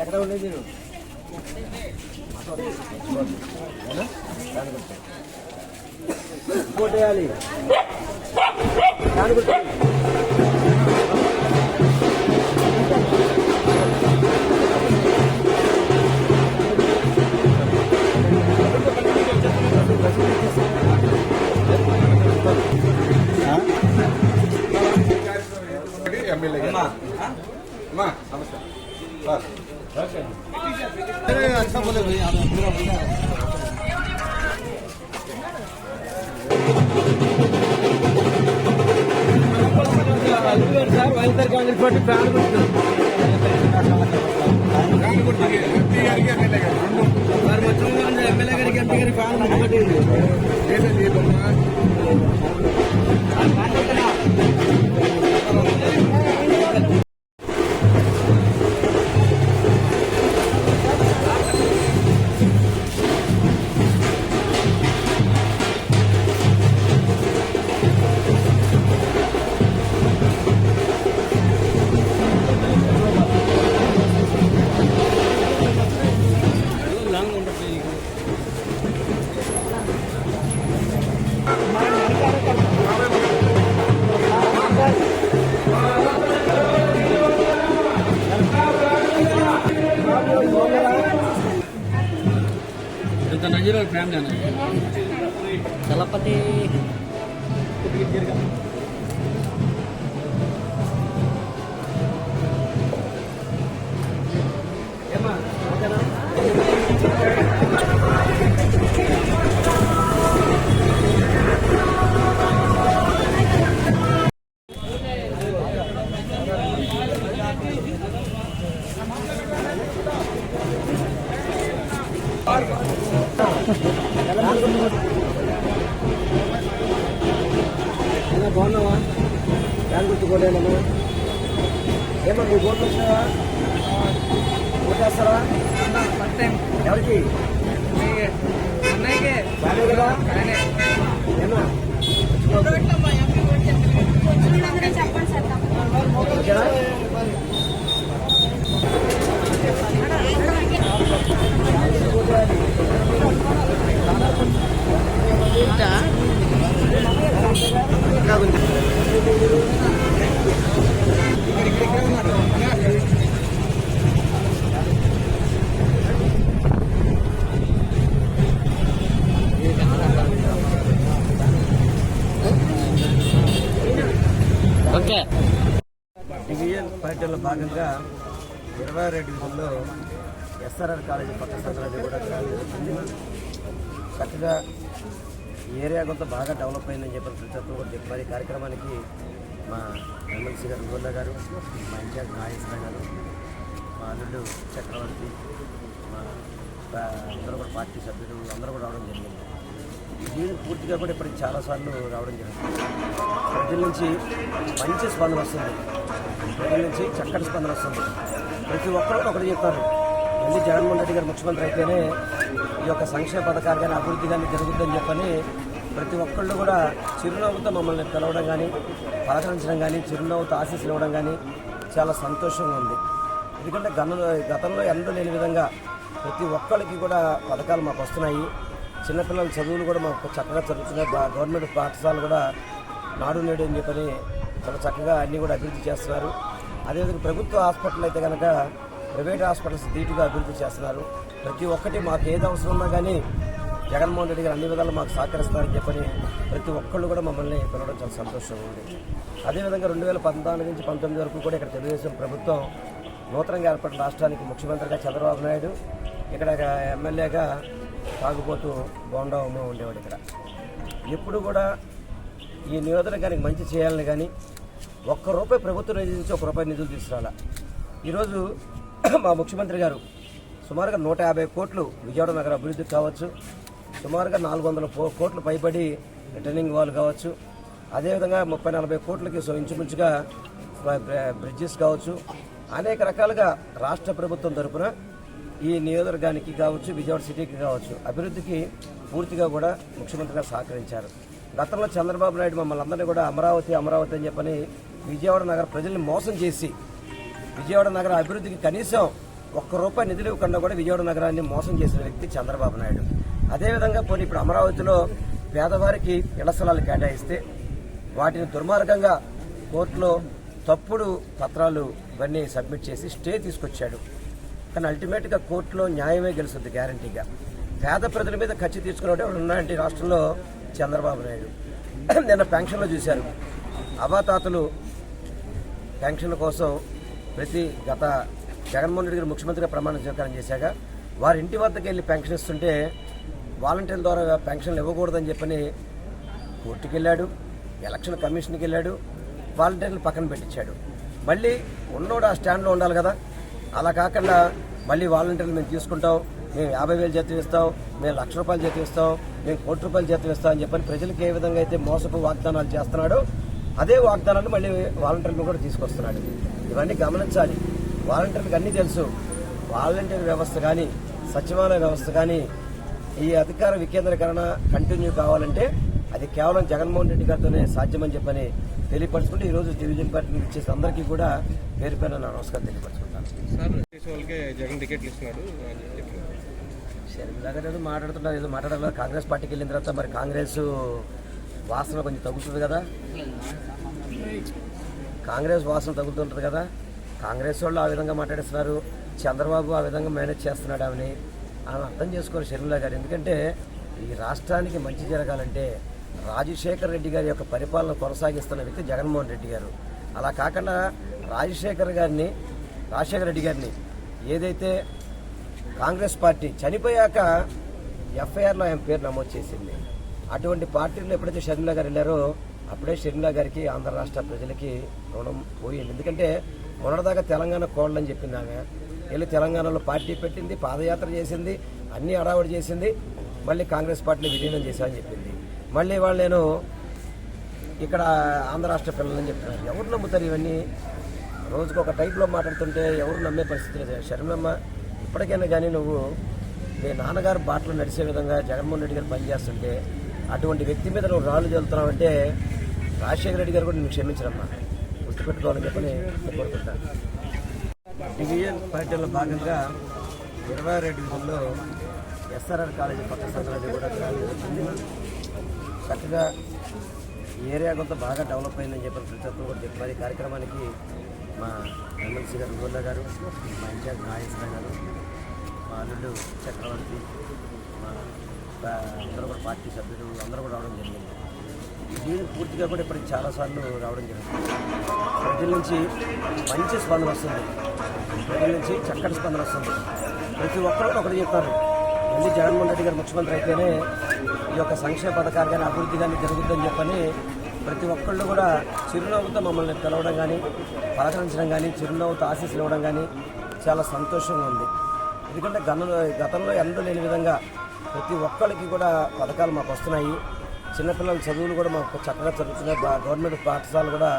ఎక్కడ ఉండేది నేను ఇంకోటి వేయాలి దాని గుర్తు अच्छा बोले भाई आप पूरा बोला sir YSR Congress party plan sir మొత్తం ఎమ్మెల్యే గారికి ఎంపీ గారి ఫ్యాన్ नजर फ्यामिली चलपति బాగున్నావా ఫ్యాన్ గుర్తుకోలేమన్నా ఏమన్నా మీ ఓట్లు వచ్చినావా ఓటేస్తారా ఎవరికి బాగా కదా ఏమా ఓకేనా ఓకే డివిజన్ పర్యటనలో భాగంగా 22 డివిజన్లో ఎస్ఆర్ఆర్ కాలేజీ పక్క సంక్రాంతి కూడా చక్కగా ఏరియా కొంత బాగా డెవలప్ అయిందని చెప్పి ప్రతి ఒక్కరు కూడా చెప్పారు. ఈ కార్యక్రమానికి మా ఎమ్మెల్సీ గారు గోల్లా గారు, మా ఇన్ఛార్జ్ నాగేశ్వర గారు, మా అల్లుడు చక్రవర్తి, మా అందరూ కూడా పార్టీ సభ్యులు అందరూ కూడా రావడం జరిగింది. దీని పూర్తిగా కూడా ఇప్పటికి చాలాసార్లు రావడం జరిగింది. ప్రజల నుంచి మంచి స్పందన వస్తుంది, ప్రజల నుంచి చక్కటి స్పందన వస్తుంది. ప్రతి ఒక్కరు ఒకటి చెప్తారు, మళ్ళీ జగన్మోహన్ రెడ్డి గారు ముఖ్యమంత్రి అయితేనే ఈ యొక్క సంక్షేమ పథకాలు కానీ అభివృద్ధి కానీ జరుగుతుందని చెప్పని ప్రతి ఒక్కళ్ళు కూడా చిరునవ్వుతో మమ్మల్ని పిలవడం కానీ పలకరించడం కానీ చిరునవ్వుతో ఆశీస్సులు ఇవ్వడం కానీ చాలా సంతోషంగా ఉంది. ఎందుకంటే గతంలో ఎంతో లేని విధంగా ప్రతి ఒక్కరికి కూడా పథకాలు మాకు వస్తున్నాయి. చిన్నపిల్లల చదువులు కూడా మాకు చక్కగా జరుగుతున్నాయి. గవర్నమెంట్ పాఠశాలలు కూడా నాడు నేడు అని చెప్పని చాలా చక్కగా అన్నీ కూడా అభివృద్ధి చేస్తున్నారు. అదేవిధంగా ప్రభుత్వ హాస్పిటల్ అయితే కనుక ప్రైవేట్ హాస్పిటల్స్ ధీటుగా అభివృద్ధి చేస్తున్నారు. ప్రతి ఒక్కటి మాకు ఏది అవసరం ఉన్నా కానీ జగన్మోహన్ రెడ్డి గారు అన్ని విధాలు మాకు సహకరిస్తారని చెప్పని ప్రతి ఒక్కళ్ళు కూడా మమ్మల్ని పిలవడం చాలా సంతోషంగా ఉంది. అదేవిధంగా 2014 నుంచి 19 వరకు కూడా ఇక్కడ తెలుగుదేశం ప్రభుత్వం నూతనంగా ఏర్పడిన రాష్ట్రానికి ముఖ్యమంత్రిగా చంద్రబాబు నాయుడు, ఇక్కడ ఎమ్మెల్యేగా తాగుబోతూ బోండాము ఉండేవాడు. ఇక్కడ ఎప్పుడు కూడా ఈ నియోజకవర్గానికి మంచి చేయాలని కానీ ₹1 ప్రభుత్వ నిధుల నుంచి ₹1 నిధులు తీసుకురాలా. ఈరోజు మా ముఖ్యమంత్రి గారు సుమారుగా 150 కోట్లు విజయవాడ నగర అభివృద్ధికి కావచ్చు, సుమారుగా 400 కోట్లు పైబడి రిటర్నింగ్ వాల్ కావచ్చు, అదేవిధంగా 30-40 కోట్లకి ఇంచుమించుగా బ్రిడ్జెస్ కావచ్చు, అనేక రకాలుగా రాష్ట్ర ప్రభుత్వం తరఫున ఈ నియోజకవర్గానికి కావచ్చు, విజయవాడ సిటీకి కావచ్చు అభివృద్ధికి పూర్తిగా కూడా ముఖ్యమంత్రి గారు సహకరించారు. గతంలో చంద్రబాబు నాయుడు మమ్మల్ని అందరినీ కూడా అమరావతి అమరావతి అని చెప్పని విజయవాడ నగర ప్రజల్ని మోసం చేసి విజయవాడ నగర అభివృద్ధికి కనీసం ఒక్క రూపాయి నిధులు ఇవ్వకుండా కూడా విజయవాడ నగరాన్ని మోసం చేసిన వ్యక్తి చంద్రబాబు నాయుడు. అదేవిధంగా పోనీ ఇప్పుడు అమరావతిలో పేదవారికి ఇళ్ల స్థలాలు కేటాయిస్తే వాటిని దుర్మార్గంగా కోర్టులో తప్పుడు పత్రాలు ఇవన్నీ సబ్మిట్ చేసి స్టే తీసుకొచ్చాడు. కానీ అల్టిమేట్గా కోర్టులో న్యాయమే గెలుస్తుంది గ్యారంటీగా. పేద ప్రజల మీద ఖర్చు తీసుకునేవాడు ఎవరు ఉన్నాయంటే రాష్ట్రంలో చంద్రబాబు నాయుడు. నిన్న పెన్షన్లో చూశారు, అవాతాతలు పెన్షన్ కోసం గత జగన్మోహన్ రెడ్డి గారు ముఖ్యమంత్రిగా ప్రమాణ స్వీకారం చేశాక వారి ఇంటి వద్దకు వెళ్ళి పెన్షన్ ఇస్తుంటే వాలంటీర్ల ద్వారా పెన్షన్లు ఇవ్వకూడదని చెప్పని కోర్టుకు వెళ్ళాడు, ఎలక్షన్ కమిషన్కి వెళ్ళాడు, వాలంటీర్లు పక్కన పెట్టించాడు. మళ్ళీ ఉన్నోడు ఆ స్టాండ్లో ఉండాలి కదా, అలా కాకుండా మళ్ళీ వాలంటీర్లు మేము తీసుకుంటాం, మేము 50,000 జీతం ఇస్తాం, మేము ₹1,00,000 జీతం ఇస్తాం, మేము ₹1,00,000 జీతం ఇస్తాం అని చెప్పని ప్రజలకు ఏ విధంగా అయితే మోసపు వాగ్దానాలు చేస్తున్నాడో అదే వాగ్దానాలు మళ్ళీ వాలంటీర్లు కూడా తీసుకొస్తున్నాడు. ఇవన్నీ గమనించాలి. వాలంటీర్లకు అన్నీ తెలుసు. వాలంటీర్ వ్యవస్థ కానీ సచివాలయ వ్యవస్థ కానీ ఈ అధికార వికేంద్రీకరణ కంటిన్యూ కావాలంటే అది కేవలం జగన్మోహన్ రెడ్డి గారితోనే సాధ్యమని చెప్పని తెలియపరచుకుంటూ ఈరోజు డివిజన్ పార్టీ ఇచ్చేసి అందరికీ కూడా పేరు పేరు నా నమస్కారం తెలియపరచుకుంటాను. షర్మిలాగారు మాట్లాడుతున్నారు, ఏదో మాట్లాడాలి. కాంగ్రెస్ పార్టీకి వెళ్ళిన తర్వాత మరి కాంగ్రెస్ వాసన కొంచెం తగ్గుతుంది కదా, కాంగ్రెస్ వాసన తగ్గుతుంటుంది కదా. కాంగ్రెస్ వాళ్ళు ఆ విధంగా మాట్లాడిస్తున్నారు, చంద్రబాబు ఆ విధంగా మేనేజ్ చేస్తున్నాడు ఆమె అర్థం చేసుకోరు షర్మిల గారు. ఎందుకంటే ఈ రాష్ట్రానికి మంచి జరగాలంటే రాజశేఖర రెడ్డి గారి యొక్క పరిపాలన కొనసాగిస్తున్న వ్యక్తి జగన్మోహన్ రెడ్డి గారు. అలా కాకుండా రాజశేఖర రెడ్డి గారిని ఏదైతే కాంగ్రెస్ పార్టీ చనిపోయాక ఎఫ్ఐఆర్లో ఆయన పేరు నమోదు చేసింది, అటువంటి పార్టీలో ఎప్పుడైతే షర్మిల గారు వెళ్ళారో అప్పుడే షర్మిల గారికి ఆంధ్ర రాష్ట్ర ప్రజలకి రుణం పోయింది. ఎందుకంటే మొన్నటిదాకా తెలంగాణ కోళ్ళని చెప్పింది ఆమె, వెళ్ళి తెలంగాణలో పార్టీ పెట్టింది, పాదయాత్ర చేసింది, అన్ని అడావుడి చేసింది, మళ్ళీ కాంగ్రెస్ పార్టీని విలీనం చేశామని చెప్పింది. మళ్ళీ వాళ్ళు నేను ఇక్కడ ఆంధ్ర రాష్ట్ర పిల్లలని చెప్తున్నారు. ఎవరు నమ్ముతారు ఇవన్నీ? రోజుకు ఒక టైప్లో మాట్లాడుతుంటే ఎవరు నమ్మే పరిస్థితి లేదు. షర్మిలమ్మ, ఇప్పటికైనా కానీ నువ్వు మీ నాన్నగారు బాటలో నడిచే విధంగా జగన్మోహన్ రెడ్డి గారు పనిచేస్తుంటే అటువంటి వ్యక్తి మీద నువ్వు రాళ్ళు చల్లుతున్నావంటే రాజశేఖర రెడ్డి గారు కూడా నువ్వు క్షమించరమ్మా, గుర్తుపెట్టుకోవాలని చెప్పని నేను కోరుకుంటాను. డివిజన్ పార్టీలో భాగంగా 22 డివిజన్లో ఎస్ఆర్ఆర్ కాలేజీ పక్క సంక్రాంతి కూడా జరుగుతుంది. చక్కగా ఏరియా కొంత బాగా డెవలప్ అయిందని చెప్పిన ప్రతి ఒక్కరు కూడా చెప్పారు. ఈ కార్యక్రమానికి మా ఎమ్మెల్సీ గారు రఘువల్ల గారు, మా ఇన్ఛార్జ్ నాగేశ్వర గారు, మా అల్లుడు చక్రవర్తి, మా అందరూ కూడా పార్టీ సభ్యులు అందరూ కూడా రావడం జరిగింది. దీనికి పూర్తిగా కూడా ఇప్పటికి చాలాసార్లు రావడం జరిగింది. ప్రజల నుంచి మంచి స్పందన వస్తుంది, ప్రజల నుంచి చక్కటి స్పందన వస్తుంది. ప్రతి ఒక్కరు ఒకటి చెప్తారు, మళ్ళీ జగన్మోహన్ రెడ్డి గారు ముఖ్యమంత్రి అయితేనే ఈ యొక్క సంక్షేమ పథకాలు కానీ అభివృద్ధి కానీ జరుగుతుందని చెప్పని ప్రతి ఒక్కళ్ళు కూడా చిరునవ్వుతో మమ్మల్ని పిలవడం కానీ పలకరించడం కానీ చిరునవ్వుతో ఆశీస్సులు ఇవ్వడం కానీ చాలా సంతోషంగా ఉంది. ఎందుకంటే గతంలో ఎన్నడూ లేని విధంగా ప్రతి ఒక్కరికి కూడా పథకాలు మాకు వస్తున్నాయి. చిన్నపిల్లల చదువులు కూడా మాకు చక్కగా చదువుతున్నాయి. గవర్నమెంట్ పాఠశాలలు కూడా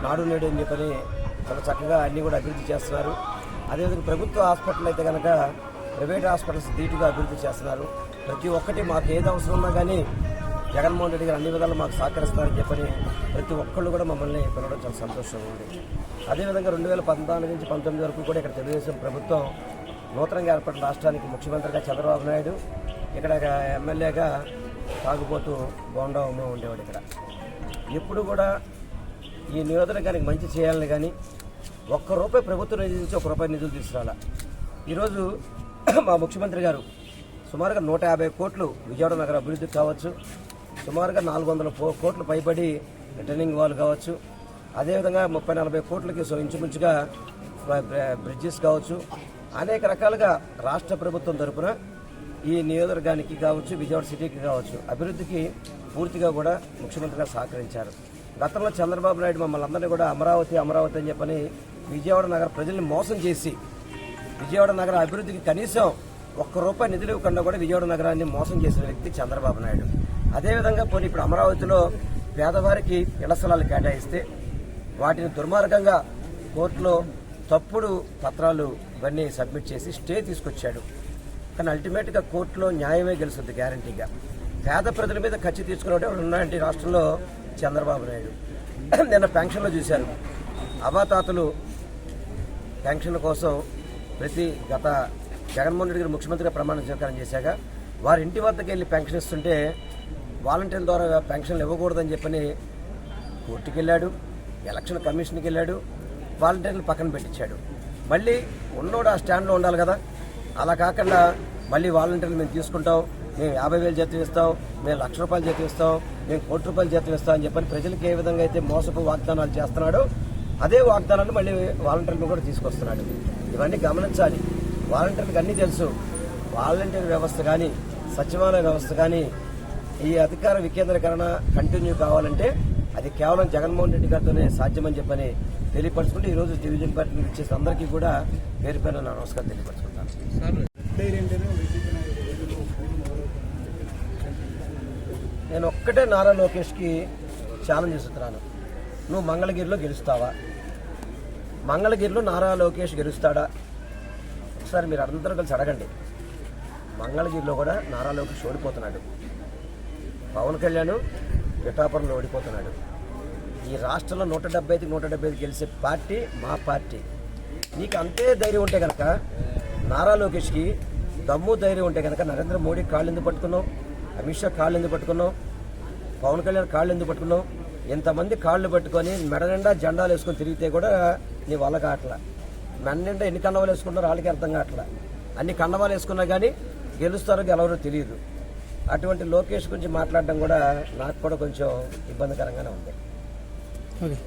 నాడు నేడు అని చెప్పని చాలా చక్కగా అన్నీ కూడా అభివృద్ధి చేస్తున్నారు. అదేవిధంగా ప్రభుత్వ హాస్పిటల్ అయితే కనుక ప్రైవేట్ హాస్పిటల్స్ ధీటుగా అభివృద్ధి చేస్తున్నారు. ప్రతి ఒక్కటి మాకు ఏది అవసరం ఉన్నా కానీ జగన్మోహన్ రెడ్డి గారు అన్ని విధాలు మాకు సహకరిస్తారని చెప్పని ప్రతి ఒక్కళ్ళు కూడా మమ్మల్ని పిలవడం చాలా సంతోషంగా ఉంది. అదేవిధంగా 2014 నుంచి 19 వరకు కూడా ఇక్కడ తెలుగుదేశం ప్రభుత్వం నూతనంగా ఏర్పడిన రాష్ట్రానికి ముఖ్యమంత్రిగా చంద్రబాబు నాయుడు, ఇక్కడ ఎమ్మెల్యేగా తాగుబోతూ బోండా ఉమ్మ ఉండేవాడు. ఇక్కడ ఎప్పుడు కూడా ఈ నియోజకవర్గానికి మంచి చేయాలని కానీ ₹1 ప్రభుత్వ నిధుల నుంచి ₹1 నిధులు తీసుకురాలా. ఈరోజు మా ముఖ్యమంత్రి గారు సుమారుగా 150 కోట్లు విజయవాడ నగర అభివృద్ధికి కావచ్చు, సుమారుగా 400 కోట్లు పైబడి రిటర్నింగ్ వాల్ కావచ్చు, అదేవిధంగా 30-40 కోట్లకి ఇంచుమించుగా బ్రిడ్జెస్ కావచ్చు, అనేక రకాలుగా రాష్ట్ర ప్రభుత్వం తరఫున ఈ నియోజకవర్గానికి కావచ్చు, విజయవాడ సిటీకి కావచ్చు అభివృద్ధికి పూర్తిగా కూడా ముఖ్యమంత్రి గారు సహకరించారు. గతంలో చంద్రబాబు నాయుడు మమ్మల్ని అందరినీ కూడా అమరావతి అని చెప్పని విజయవాడ నగర ప్రజల్ని మోసం చేసి విజయవాడ నగర అభివృద్ధికి కనీసం ₹1 నిధులు ఇవ్వకుండా కూడా విజయవాడ నగరాన్ని మోసం చేసిన వ్యక్తి చంద్రబాబు నాయుడు. అదేవిధంగా పోనీ ఇప్పుడు అమరావతిలో పేదవారికి ఇళ్ల స్థలాలు కేటాయిస్తే వాటిని దుర్మార్గంగా కోర్టులో తప్పుడు పత్రాలు ఇవన్నీ సబ్మిట్ చేసి స్టే తీసుకొచ్చాడు. కానీ అల్టిమేట్గా కోర్టులో న్యాయమే గెలుస్తుంది గ్యారంటీగా. పేద ప్రజల మీద ఖర్చు తీసుకునేవాడు ఎవరు ఉన్నాయంటే రాష్ట్రంలో చంద్రబాబు నాయుడు. నిన్న పెన్షన్లో చూశారు, అవాతాతలు పెన్షన్ కోసం గత జగన్మోహన్ రెడ్డి గారు ముఖ్యమంత్రిగా ప్రమాణ స్వీకారం చేశాక వారి ఇంటి వద్దకు వెళ్ళి పెన్షన్ ఇస్తుంటే వాలంటీర్ల ద్వారా పెన్షన్లు ఇవ్వకూడదని చెప్పని కోర్టుకు వెళ్ళాడు, ఎలక్షన్ కమిషన్కి వెళ్ళాడు, వాలంటీర్లు పక్కన పెట్టించాడు. మళ్ళీ ఉన్నోడు ఆ స్టాండ్లో ఉండాలి కదా, అలా కాకుండా మళ్ళీ వాలంటీర్లు మేము తీసుకుంటాం, మేము 50,000 జీతం ఇస్తాం, మేము ₹1,00,000 జీతం ఇస్తాం, మేము ₹1,00,000 జీతం ఇస్తాం అని చెప్పని ప్రజలకు ఏ విధంగా అయితే మోసపు వాగ్దానాలు చేస్తున్నాడో అదే వాగ్దానాలు మళ్ళీ వాలంటీర్లు కూడా తీసుకొస్తున్నాడు. ఇవన్నీ గమనించాలి. వాలంటీర్లకు అన్నీ తెలుసు. వాలంటీర్ వ్యవస్థ కానీ సచివాలయ వ్యవస్థ కానీ ఈ అధికార వికేంద్రీకరణ కంటిన్యూ కావాలంటే అది కేవలం జగన్మోహన్ రెడ్డి గారితోనే సాధ్యమని చెప్పని తెలియపరచుకుంటూ ఈరోజు డివిజన్ పార్టీ ఇచ్చేసి అందరికీ కూడా పేరు పేరు నా నమస్కారం తెలియపరచుకుంటాను. నేను ఒక్కటే నారా లోకేష్కి ఛాలెంజ్ ఇస్తున్నాను. నువ్వు మంగళగిరిలో గెలుస్తావా? మంగళగిరిలో నారా లోకేష్ గెలుస్తాడా? ఒకసారి మీరు అందరూ కలిసి అడగండి. మంగళగిరిలో కూడా నారా లోకేష్ ఓడిపోతున్నాడు. పవన్ కళ్యాణ్ పిఠాపురంలో ఓడిపోతున్నాడు. ఈ రాష్ట్రంలో 175కి 175 గెలిచే పార్టీ మా పార్టీ. నీకు అంతే ధైర్యం ఉంటే కనుక నారా లోకేష్కి దమ్ము ధైర్యం ఉంటే కనుక నరేంద్ర మోడీ కాళ్ళు ఎందుకు పట్టుకున్నావు? అమిత్ షా కాళ్ళు ఎందుకు పట్టుకున్నావు? పవన్ కళ్యాణ్ కాళ్ళు ఎందుకు పట్టుకున్నావు? ఇంతమంది కాళ్ళు పట్టుకొని మెడ నిండా జెండాలు వేసుకొని తిరిగితే కూడా నీ వల్ల కావట్లా. మెడ నిండా ఎన్ని కండవాలు వేసుకుంటారో వాళ్ళకి అర్థం కావట్లా. అన్ని కండవాలు వేసుకున్నా కానీ గెలుస్తారో గెలవరో తెలియదు. అటువంటి లోకేష్ గురించి మాట్లాడడం కూడా నాకు కూడా కొంచెం ఇబ్బందికరంగానే ఉంది. ఓకే.